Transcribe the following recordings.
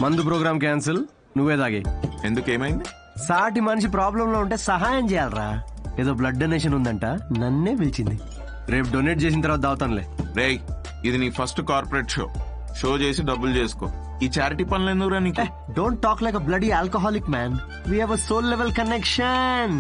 మందు programme cancel, నువ్వే తాగే. ఎందుకు, ఏమైంది? సాటి మనిషి ప్రాబ్లం లో ఉంటే సహాయం చేయాలరా. ఏదో బ్లడ్ డొనేషన్ ఉందంట, నన్నే పిలిచింది. రేపు డొనేట్ చేసిన తర్వాత దావుతానులే. రేయ్, ఇది నీ ఫస్ట్ కార్పొరేట్ షో చేసి డబ్బులు చేసుకో. ఈ చారిటీ పనులు ఎందుకురా నీకు? Don't talk like a bloody alcoholic man. We have a soul level connection.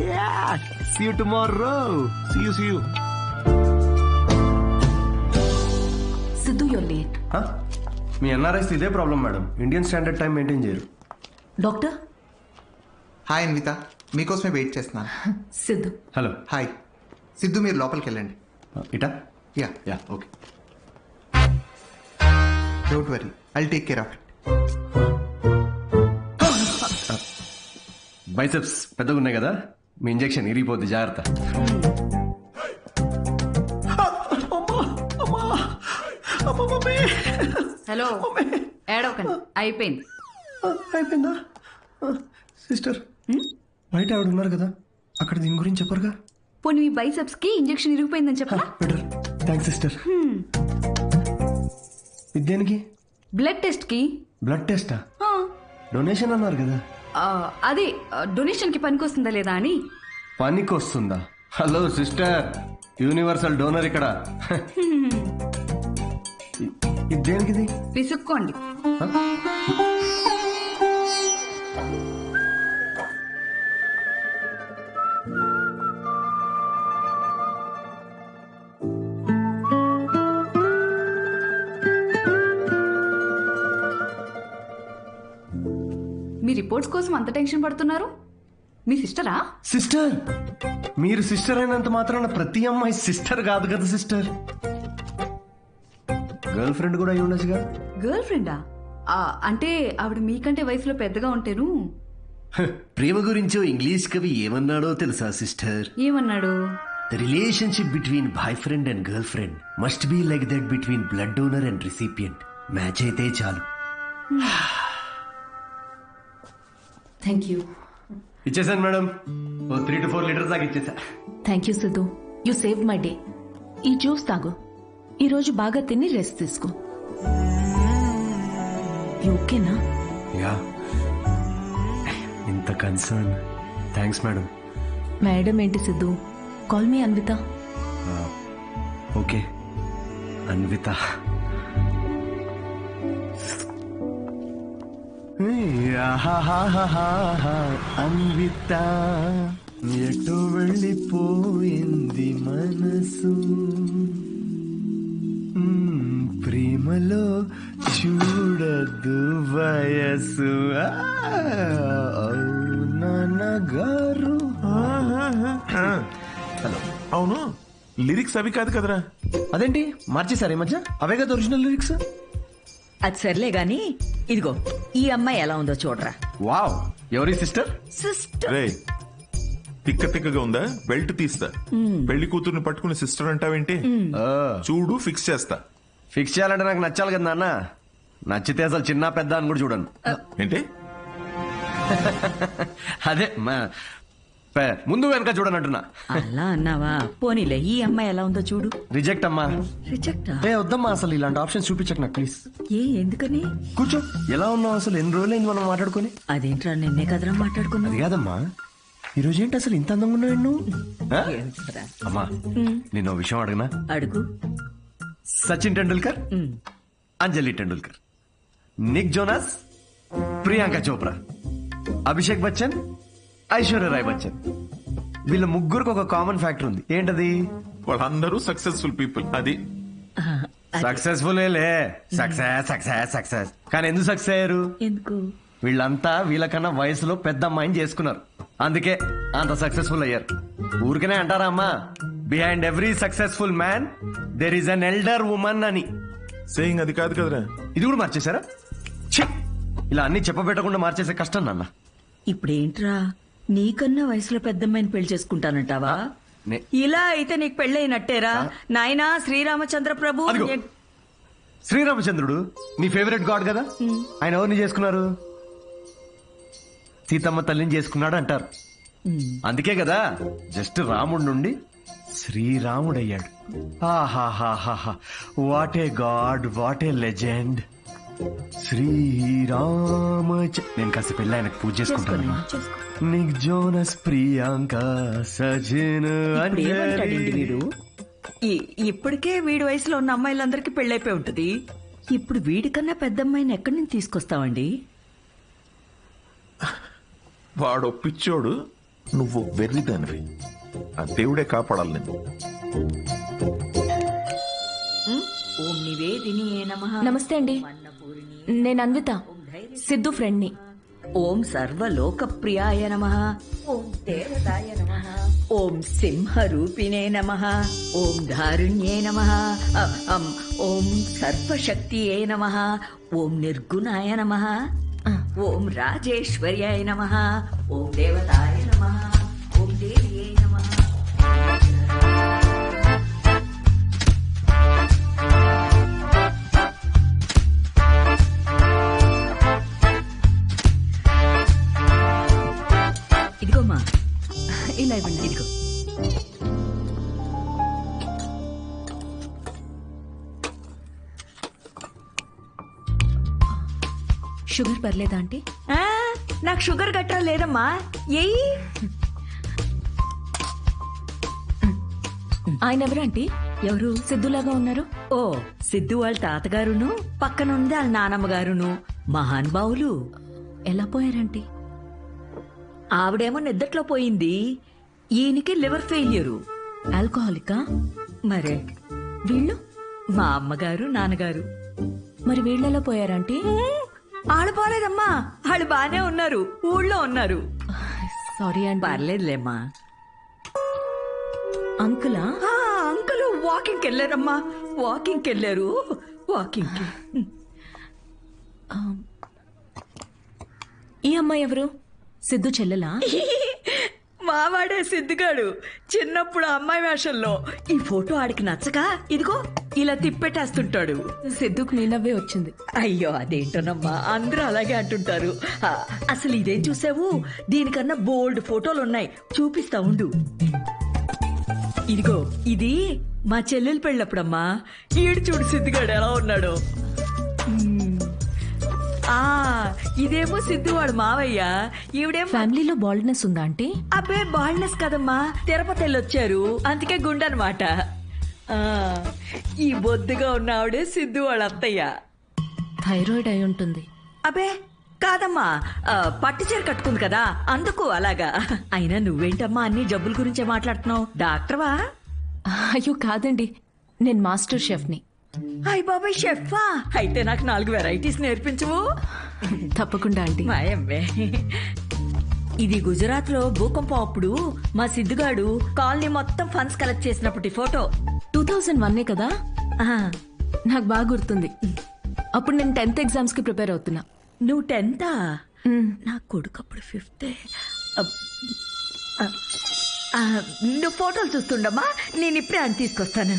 Yeah, see you tomorrow. See you. Siddhu, your late. మీ ఎన్ఆర్ఐస్ ఇదే problem madam. Indian standard time maintain చేయరు. డాక్టర్. హాయ్ అన్విత, మీకోసమే wait చేస్తున్నాను. Siddhu. Hello. Hi Siddhu, మీరు లోపలికి వెళ్ళండి. ఇటా? Yeah yeah, okay. Don't worry, I'll take care of it. Biceps పెద్దగా ఉన్నాయి కదా, మీ ఇంజెక్షన్ ఇరిగిపోద్ది, జాగ్రత్త. హలో, ఏడవకండి, అయిపోయింది. అయిపోయిందా? సిస్టర్, బయట ఆవిడ ఉన్నారు కదా, అక్కడ దీని గురించి చెప్పరుగా? పోనీ మీ బైసెప్స్ కి ఇంజెక్షన్ ఇరిగిపోయిందని చెప్పా. Better, thanks sister. దేనికి? బ్లడ్ టెస్ట్ కి. బ్లడ్ టెస్టా? డొనేషన్ అన్నారు కదా. అదే డొనేషన్ కి పనికొస్తుందా లేదా అని. పనికొస్తుందా? హలో సిస్టర్, యూనివర్సల్ డోనర్ ఇక్కడ. ఇది దేనికిది? పిసుక్కోండి. మీ రిపోర్ట్స్ కోసం అంత టెన్షన్ పడుతున్నారు? మీ సిస్టరా? సిస్టర్? మీరు సిస్టర్ అయినంత మాత్రాన ప్రతి అమ్మాయి సిస్టర్ కాదు కదా సిస్టర్. గర్ల్ ఫ్రెండ్ కూడా అయి ఉండొచ్చుగా. గర్ల్ ఫ్రెండా? అంటే ఆవిడ మీకంటే వయసులో పెద్దగా ఉంటేను. ప్రేమ గురించో ఇంగ్లీష్ కవి ఏమన్నాడో తెలుసా సిస్టర్? ఏమన్నాడు? The relationship between boyfriend and girlfriend must be like that between blood donor and recipient. Match అయితే చాలు. Thank you. ఇచ్చేసాను మేడం, 3 to 4 లీటర్స్ దాకా ఇచ్చేసా. Thank you Siddhu, you save my day. ఈ జ్యూస్ తాగు, ఈ రోజు బాగా తిని రెస్ట్ తీసుకో. ఓకేనా? యా, ఇంత కన్సర్న్. Thanks madam. మేడం ఏంటి Siddhu, call me Anvitha. Okay Anvitha. Anvitha ఎటు వెళ్ళిపోయింది మనసు, ప్రేమలో చూడదు వయసు. నాన్నగారు. హలో. అవును, లిరిక్స్ అవి కాదు కదరా? అదేంటి మార్చేశారు ఈ మధ్య? అవే కదా ఒరిజినల్ లిరిక్స్. అది సర్లే గాని, ఇదిగో ఈ అమ్మాయి ఎలా ఉందో చూడరా. వావ్, ఎవరి సిస్టర్? సిస్టర్. రే, తిక్కగా ఉందా? బెల్ట్ తీస్తా. పెళ్లి కూతుర్ని పట్టుకుని సిస్టర్ అంటావేంటి? చూడు, ఫిక్స్ చేస్తా. ఫిక్స్ చేయాలంటే నాకు నచ్చాలి కదా నాన్న. నచ్చితే అసలు చిన్న పెద్ద అని కూడా చూడను. ఏంటి? అదే ముందు వెనక చూడనంటున్నా. అలా అన్నావా? పోనీలే, ఈ అమ్మాయి ఎలా ఉందో చూడు. రిజెక్ట్ అమ్మా. రిజెక్ట్? వద్దమ్మా, అసలు ఇలాంటి ఆప్షన్స్ చూపించక నాకు ప్లీజ్. ఎందుకని? కూర్చో. ఎలా ఉన్నావు అసలు? ఎన్ని రోజులైంది మనం మాట్లాడుకుని? అదేంట్రా, నిన్నే కదరా మాట్లాడుకున్నా. అది కాదమ్మా, ఈ రోజు ఏంటి అసలు ఇంత అందంగా ఉన్నావు నువ్వు? అమ్మా, నేను విషయం అడగనా? అడుగు. సచిన్ టెండూల్కర్, అంజలి టెండూల్కర్, నిక్ జోనాస్, ప్రియాంక చోప్రా, అభిషేక్ బచ్చన్, ఐశ్వర్య రాయ్ బచ్చన్, వీళ్ళ ముగ్గురికి ఒక కామన్ ఫ్యాక్టర్ ఉంది. ఏంటది? వాళ్ళందరూ సక్సెస్ఫుల్ పీపుల్. అది సక్సెస్ఫుల్. Success success success. కానీ ఎందుకు సక్సెస్ అయ్యారు? ఎందుకు? వీళ్ళంతా వీళ్ళకన్నా వయసులో పెద్ద అమ్మాయిని చేసుకున్నారు, అందుకే అంత సక్సెస్ఫుల్ అయ్యారు. ఊరికనే అంటారా అమ్మా, behind every successful man there is an elder woman అని. సేయింగ్ అది కాదు కదరా? ఇది కూడా మార్చేశారా? ఇలా అన్ని చెప్పబెట్టకుండా మార్చేసే కష్టం నాన్న. ఇప్పుడేంట్రా, నీకన్నా వయసులో పెద్దమ్మాయిని పెళ్లి చేసుకుంటానంటావా? ఇలా అయితే నీకు పెళ్ళైనట్టేరా నాయనా. శ్రీరామచంద్ర ప్రభు. శ్రీరామచంద్రుడు నీ ఫేవరెట్ గాడ్ కదా, ఆయన ఎవరిని చేసుకున్నారు? సీతమ్మ తల్లిని చేసుకున్నాడు అంటారు. అందుకే కదా జస్ట్ రాముడి నుండి శ్రీరాముడయ్యాడు. ఆహాహాహా, what a god, what a legend. Srirama నేను కాసేపు వెళ్ళి ఆయనకు పూజ చేసుకుంటాను. నిక్ జోనస్ ప్రియాంక సజిన్ ఇప్పుడు ఏమంటాడండి అంజలి. వీడు ఇప్పటికే వీడి వయసులో ఉన్న అమ్మాయిలందరికీ పెళ్ళైపోయి ఉంటది. ఇప్పుడు వీడికన్నా పెద్ద అమ్మాయిని ఎక్కడి నుంచి తీసుకొస్తావండి? వాడు పిచ్చోడు, నువ్వు వెర్రిదానివి. ఆ దేవుడే కాపాడాలి నేను. ఓం నివేదినియే నమః. నమస్తే అండి, నేను అన్విత, సిద్ధు ఫ్రెండ్ని. ఓం సర్వలోకప్రియాయ నమః. ఓం దేవతాయ నమః. ఓం సింహరూపిణే నమః. ఓం ధారుణ్యే నమః. ఓం సర్వశక్తియే నమః. ఓం నిర్గుణాయ నమః. ఓం రాజేశ్వర్యాయ నమః. ఓం దేవతాయ నమః. ఓం దేవ్యే నమః. ఇదిగోమ్మా, ఇలా ఇవ్వండి. ఇదిగో. షుగర్ పర్లేదా ఆంటీ? ఆ, నాకు షుగర్ గట్రా లేదమ్మా. ఏయ్, ఆయన ఎవరు ఆంటీ? ఎవరు? సిద్ధులాగా ఉన్నారు. ఓ, సిద్ధు వాళ్ళ తాతగారును పక్కనుంది వాళ్ళ నానమ్మగారును మహానుభావులు. ఎలా పోయారంటీ? ఆవిడేమో నిద్దట్లో పోయింది, ఈయనకి లివర్ ఫెయిల్యూరు. ఆల్కహాలికా? మరే వీళ్ళు? మా అమ్మగారు నాన్నగారు. మరి వీళ్ళెలా పోయారంటీ? వాళ్ళు పోలేదమ్మా, వాళ్ళు బానే ఉన్నారు, ఊళ్ళో ఉన్నారు. సారీ అండి. పర్లేదులేమ్మా. అంకులా? ఆ, అంకులు వాకింగ్కి వెళ్ళారమ్మా, వాకింగ్కి వెళ్ళారు, వాకింగ్కి. ఈ అమ్మాయి ఎవరు? సిద్ధు చెల్లెలా? మావాడే సిద్ధిగాడు, చిన్నప్పుడు అమ్మాయి వేషంలో. ఈ ఫోటో ఆడికి నచ్చక ఇదిగో ఇలా తిప్పెట్టేస్తుంటాడు. సిద్ధుకు నీ నవ్వే వచ్చింది. అయ్యో అదేంటోనమ్మా, అందరూ అలాగే అంటుంటారు. అసలు ఇదేం చూసావు, దీనికన్నా బోల్డ్ ఫోటోలు ఉన్నాయి, చూపిస్తా ఉండు. ఇదిగో ఇది మా చెల్లెలు పెళ్ళప్పుడమ్మా. ఈడు చూడు సిద్ధిగాడు ఎలా ఉన్నాడు. ఆ, ఇదేమో సిద్ధు వాడు మావయ్య, ఈవిడేమో. ఫ్యామిలీలో బాల్డ్నెస్ ఉందా ఆంటీ? అబ్బే బాల్నెస్ కదమ్మా, తిరుపతి వెళ్ళొచ్చారు, అందుకే గుండనమాట. ఈ బొద్దుగా ఉన్న ఆవిడే సిద్ధు వాళ్ళ అత్తయ్య. థైరాయిడ్ అయి ఉంటుంది. అబే కాదమ్మా, పట్టు చీర కట్టుకుంది కదా అందుకు అలాగా. అయినా నువ్వేంటమ్మా అన్ని జబ్బుల గురించే మాట్లాడుతున్నావు, డాక్టర్వా? అయ్యో కాదండి, నేను మాస్టర్ షెఫ్ని. అయ్ బాబాయ్, షెఫా? అయితే నాకు 4 వెరైటీస్ నేర్పించవు. తప్పకుండా ఆంటీ. మాయమ్మే. ఇది గుజరాత్ లో భూకంపం అప్పుడు మా సిద్ధుగాడు కాలనీ మొత్తం ఫండ్స్ కలెక్ట్ చేసినప్పటి ఫోటో. 2001 కదా? ఆ, నాకు బాగా గుర్తుంది. అప్పుడు నేను 10th ఎగ్జామ్స్ కి ప్రిపేర్ అవుతున్నా. నువ్వు 10th? మ్. నా కొడుకు అప్పుడు 5th. నువ్వు ఫోటోలు చూస్తుండమ్మా, నేను ఇప్పుడే అని తీసుకొస్తాను.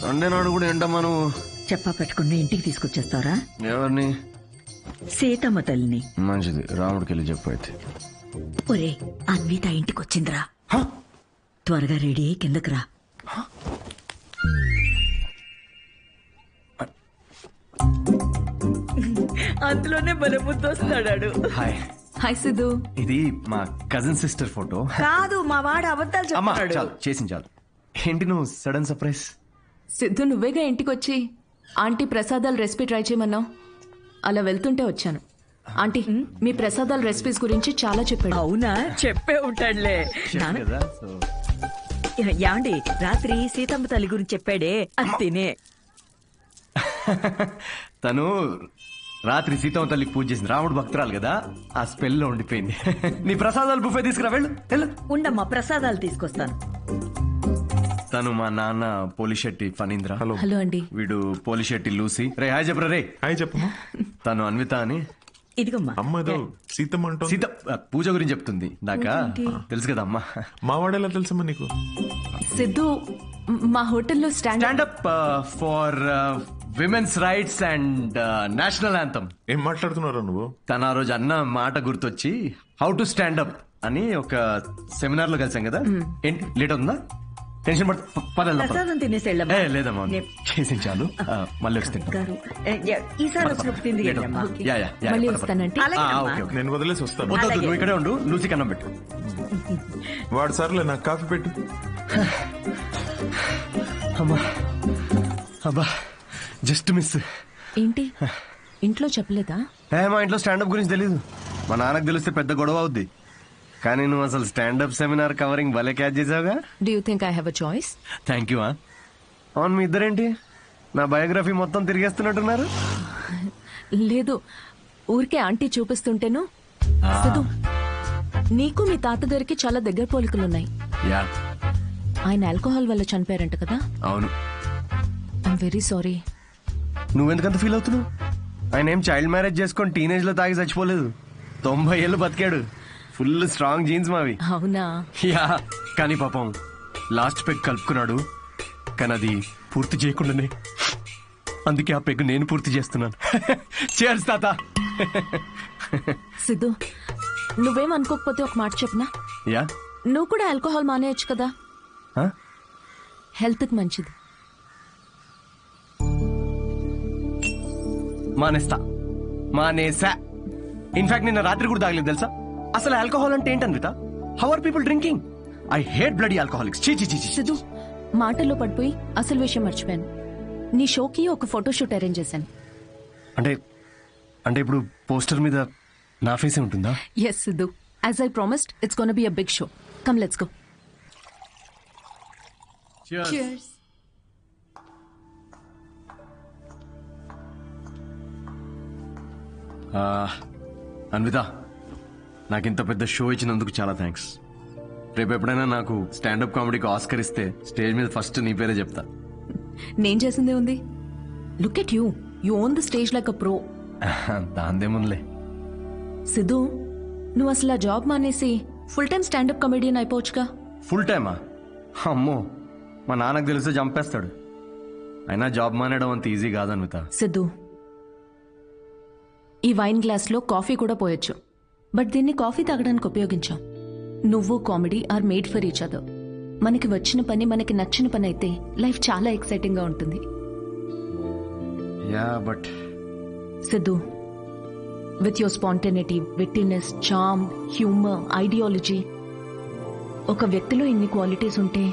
సండే నాడు కూడా ఏంటమ్మా నువ్వు? చెప్పా పెట్టుకుని ఇంటికి తీసుకొచ్చేస్తారా? ఎవరిని? సీతమ్మ తల్లిని. మంచిది, రాముడికి వెళ్ళి చెప్పు అయితే. ఒరే, అన్విత ఇంటికి వచ్చిందిరా, త్వరగా రెడీ అయ్యి కిందకి రా. అందులోనే బలబుద్ధి వస్తాడాడు. హాయ్. హాయ్ సిద్ధు. ఇది మా కజిన్ సిస్టర్ ఫోటో. కాదు, మా వాడు అబద్ధాలు అమ్మా చెప్తాడు. చాలు, చేసింది చాలు. ఏంటి నువ్వు సడన్ సర్ప్రైజ్? సిద్ధు నువ్వేగా ఇంటికి వచ్చి ఆంటీ ప్రసాదాల రెసిపీ ట్రై చేయమన్నావు. అలా వెళ్తుంటే వచ్చాను. ఆంటీ మీ ప్రసాదాల రెసిపీస్ గురించి చాలా చెప్పాడు. అవునా, చెప్పే ఉంటాడులే. నాన్న, కదా సో యాండి రాత్రి సీతమ్మ తల్లి గురించి చెప్పాడే, అది తినే. తను రాత్రి సీతమ్మ తల్లికి పూజ చేసింది, రాముడు భక్తురాలు కదా, ఆ స్పెల్ లో ఉండిపోయింది. నీ ప్రసాదాలు బుఫే తీసుకురా, వెళ్ళు. ఉండమ్మా, ప్రసాదాలు తీసుకొస్తాను. తను మా నాన్న పోలిశెట్టి ఫణీంద్ర. హలో. హలో అండి. వీడు పోలిశెట్టి లూసి. రే హాయ్ చెప్పరా రే. హాయ్ చెప్పమ్మా. తను అన్విత అని. ఇదిగమ్మా. అమ్మ ఏదో సీతమ్మ అంటోంది. సీత పూజ గురించి చెప్తుంది. నాకా తెలుసు కదా అమ్మా. మా వాడేలా తెలుసమ్మా నీకు? సిద్ధు మా హోటల్లో stand up for women's rights and national anthem. ఏం మాట్లాడుతున్నారా నువ్వు? తన ఆ రోజు అన్న మాట గుర్తొచ్చి హౌ టు స్టాండప్ అని ఒక సెమినార్ లో కలిసాం కదా. ఏంటి లేట్ అవుతుందా? టెన్షన్ పడ పదల్లా ప్రసాదం తినేసి వెళ్ళమ్మా. లేదమ్మా చేసి చాలు మళ్ళీ వస్తే గారు ఈసారి వచ్చినప్పుడు తింది వెళ్ళమ్మా. మళ్ళీ వస్తానంటే అలాగేనమ్మా. ఓకే ఓకే నేను వదిలేసి వస్తాను వద్దు నువ్వు ఇక్కడే ఉండు లూసి కన్నం పెట్టు వాడు సర్లే నాకు కాఫీ పెట్టు. అమ్మా అబ్బా జస్ట్ మిస్ ఏంటి ఇంట్లో చెప్పలేదా? మా ఇంట్లో స్టాండప్ గురించి తెలీదు. మా నాన్నకు తెలిస్తే పెద్ద గొడవ అవుద్ది. కానీ నువ్వు అసలు స్టాండప్ సెమినార్ కవరింగ్ భలే క్యాచ్ చేసావుగా. Do you think I have a choice? Thank you. అవును మీ ఇద్దరేంటి నా బయోగ్రఫీ మొత్తం తిరిగేస్తున్నట్టున్నారు? లేదు, ఊరికే ఆంటీ చూపిస్తుంటేను. సిద్ధు, నీకు మీ తాతగారికి చాలా దగ్గర పోలికలున్నాయి. యా ఆయన ఆల్కహాల్ వల్ల చనిపోయారంట కదా? అవును. I'm very sorry. నువ్వెందుకంత ఫీల్ అవుతున్నావు? ఆయన ఏం చైల్డ్ మ్యారేజ్ చేసుకొని టీనేజ్ లో తాగి చచ్చిపోలేదు. 90 ఏళ్ళు బతికాడు. ఫుల్ స్ట్రాంగ్ జీన్స్ మావి. అవునా? యా కానీ పాపం లాస్ట్ పెగ్ కలుపుకున్నాడు. కానీ అది పూర్తి చేయకుండానే, అందుకే ఆ పెగ్ నేను పూర్తి చేస్తున్నాను. చేర్స్ తాత. సిద్ధు, నువ్వేం అనుకోకపోతే ఒక మాట చెప్పనా? యా నువ్వు కూడా ఆల్కహాల్ మానేయచ్చు కదా, హెల్త్ కి మంచిది. మానేసా. ఇన్ఫాక్ట్ నిన్న రాత్రి కూడా తాగలేదు తెలుసా. అసలు ఆల్కహాల్ అంటే ఏంటన్విత? How are people drinking? I hate bloody alcoholics. చీ చీ చీ. సిద్ధు, మాటల్లో పడిపోయి అసలు విషయం మర్చిపోయాను. నీ షోకి ఒక ఫోటోషూట్ అరేంజ్ చేశాను. అంటే అంటే ఇప్పుడు పోస్టర్ మీద నా ఫేసే ఉంటుందా? Yes Siddhu, as I promised it's gonna be a big show. Come let's go. Cheers. Anvitha, నాకింత పెద్ద షో ఇచ్చినందుకు చాలా థ్యాంక్స్. రేపు ఎప్పుడైనా నాకు స్టాండప్ కామెడీకి ఆస్కర్ ఇస్తే స్టేజ్ మీద ఫస్ట్ నీ పేరే చెప్తా. నేను చేసిందే ఉంది. Look at you, you own the stage like a pro. దాందేముందిలే. సిద్ధు, నువ్వు అసలు ఆ జాబ్ మానేసి ఫుల్ టైం స్టాండప్ కమెడియన్ అయిపోవచ్చుగా. ఫుల్ టైమా? అమ్మో, మా నాన్నకు తెలిస్తే చంపేస్తాడు. అయినా జాబ్ మానేయడం అంత ఈజీ కాదన్విత. సిద్ధు, ఈ వైన్ గ్లాస్ లో కాఫీ కూడా పోయొచ్చు, బట్ దీన్ని కాఫీ తాగడానికి ఉపయోగించాం. నువ్వు comedy are made for each other. మనకి వచ్చిన పని మనకి నచ్చిన పని అయితే లైఫ్ చాలా ఎక్సైటింగ్ గా ఉంటుంది. Yeah but Siddhu, with your spontaneity, wittiness, charm, humour, ideology, ఒక వ్యక్తిలో ఇన్ని క్వాలిటీస్ ఉంటే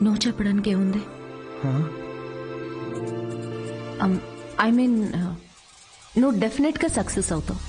నువ్వు చెప్పడానికి ఏముంది? ఐ మీన్ నువ్వు డెఫినెట్ గా సక్సెస్ అవుతావు.